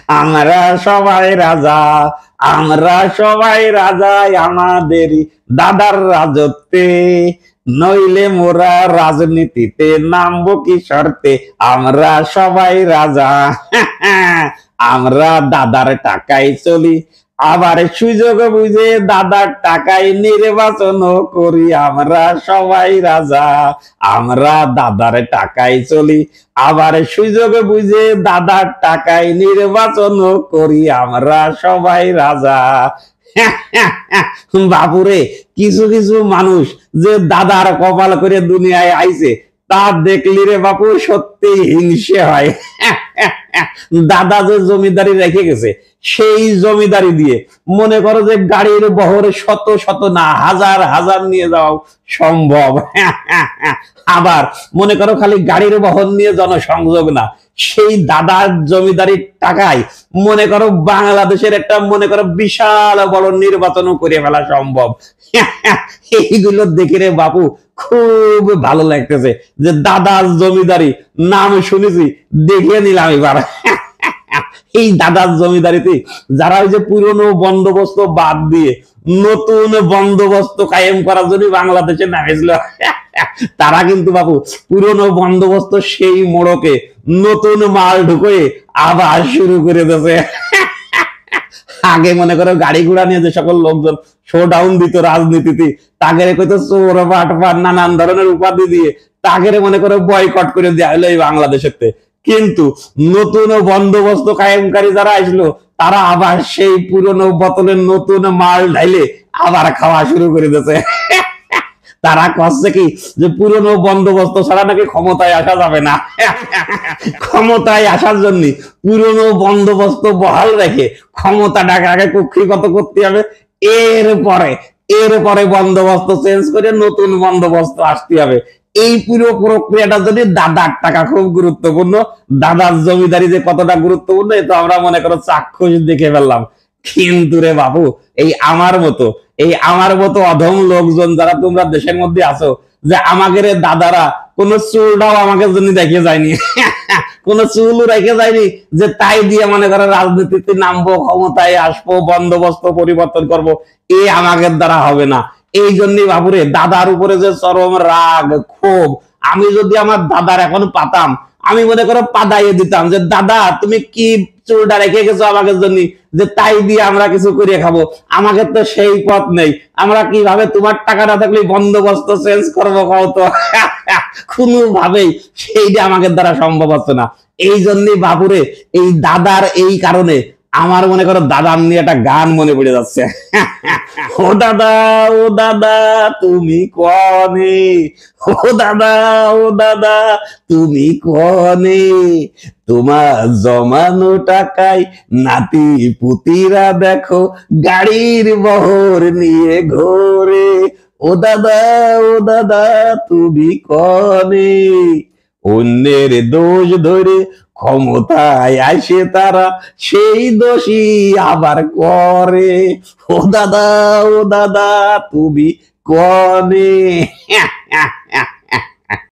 আমরা সবাই রাজা, আমরা সবাই রাজা আমাদেরই দাদার রাজত্বে, নইলে মোরা রাজনীতিতে নামবো কি শর্তে, আমরা সবাই রাজা। আমরা দাদার টাকায় চলি, আবার সুযোগ বুঝে দাদার টাকায় নির্বাচন করি, আমরা সবাই রাজা। আমরা দাদার টাকায় চলি, আবার সুযোগ বুঝে দাদার টাকায় নির্বাচন করি, আমরা সবাই রাজা। বাপুরে, কিছু কিছু মানুষ যে দাদার কপাল করে দুনিয়ায় আইছে তা দেখলি রে বাপু সত্যি হিংসে হয়। দাদা যে জমিদারি রেখে গেছে সেই জমিদারি দিয়ে মনে করো যে গাড়ির বহরে শত শত না হাজার হাজার নিয়ে যাওয়া সম্ভব। আবার মনে করো খালি গাড়ির বহর নিয়ে জনসংযোগ না, সেই দাদার জমিদারির টাকায় মনে করো বাংলাদেশের একটা মনে করো বিশাল বড় নির্বাচনও করে ফেলা সম্ভব। এইগুলো দেখে রে বাপু খুব ভালো লাগতেছে যে দাদার জমিদারি নাম শুনেছি, দেখে নিলাম এবার। এই দাদার জমিদারিতে যারা ওই যে পুরনো বন্দোবস্ত বাদ দিয়ে নতুন বন্দোবস্ত কায়েম করার জন্য বাংলাদেশে নামেছিল, তারা কিন্তু বাবু পুরনো বন্দোবস্ত সেই মোড়কে নতুন মাল ঢুকে আবার শুরু করে দিয়েছে। আগে মনে করো গাড়ি ঘোড়া নিয়ে যে সকল লোকজন শোডাউন দিত রাজনীতিতে, তাকে কইতো চোর বাটপার নানান ধরনের উপাধি দিয়ে তাকে মনে করো বয়কট করে দেওয়া হলো এই বাংলাদেশের। কিন্তু নতুন বন্দোবস্ত কায়েমকারী যারা আসলো তারা আবার সেই পুরনো বোতলের নতুন মাল ঢাইলে আবার খাওয়া শুরু করে দিয়েছে। তারা করছে কি যে পুরনো বন্দোবস্ত ছাড়া নাকি ক্ষমতায় আসা যাবে না। ক্ষমতায় আসার জন্য পুরনো বন্দোবস্ত বহাল রেখে ক্ষমতাটাকে আগে কক্ষিগত করতে হবে, এরপরে বন্দোবস্ত চেঞ্জ করে নতুন বন্দোবস্ত আসতে হবে। এই পুরো প্রক্রিয়াটা যদি দাদার টাকা খুব গুরুত্বপূর্ণ, দাদার জমিদারি যে কতটা গুরুত্বপূর্ণ এ তো আমরা মনে করো চাক্ষুষ দেখে ফেললাম। কিন্তু রে বাবু এই আমার মতো অধম লোকজন যারা তোমরা দেশের মধ্যে আছো, যে আমাদের দাদারা কোন চুলটাও আমাকে জন্য দেখে যায়নি, কোন চুলও রেখে যায়নি যে তাই দিয়ে মনে করো রাজনীতিতে নামবো, ক্ষমতায় আসবো, বন্দোবস্ত পরিবর্তন করব, এ আমাদের দ্বারা হবে না। এই জন্যই বাবুরে দাদার উপরে যে চরম রাগ ক্ষোভ, আমি যদি আমার দাদার এখন পাতাম, আমি মনে করো পাদাইয়ে দিতাম যে দাদা তুমি কি চুলটা রেখে গেছো আমাদের জন্য, যে তাই দিয়ে আমরা কিছু করে খাবো, আমাদের তো সেই পথ নেই, আমরা কিভাবে তোমার টাকা না থাকলে বন্দোবস্ত চেঞ্জ করবো কও তো। কোনোভাবেই সেইটা আমাদের দ্বারা সম্ভব হচ্ছে না। এই জন্যই বাবুরে এই দাদার এই কারণে আমার মনে করো দাদার নিয়ে একটা গান মনে পড়ে যাচ্ছে। ও দাদা ও দাদা তুমি কনে, ও দাদা ও দাদা তুমি কনে, তোমার জমানো টাকায় নাতি পুতিরা দেখো গাড়ির বহর নিয়ে ঘোরে, ও দাদা তুমি কনে। অন্যের দোষ ধরে ক্ষমতায় আসে তারা সেই দোষী আবার করে, ও দাদা তুমি কনে।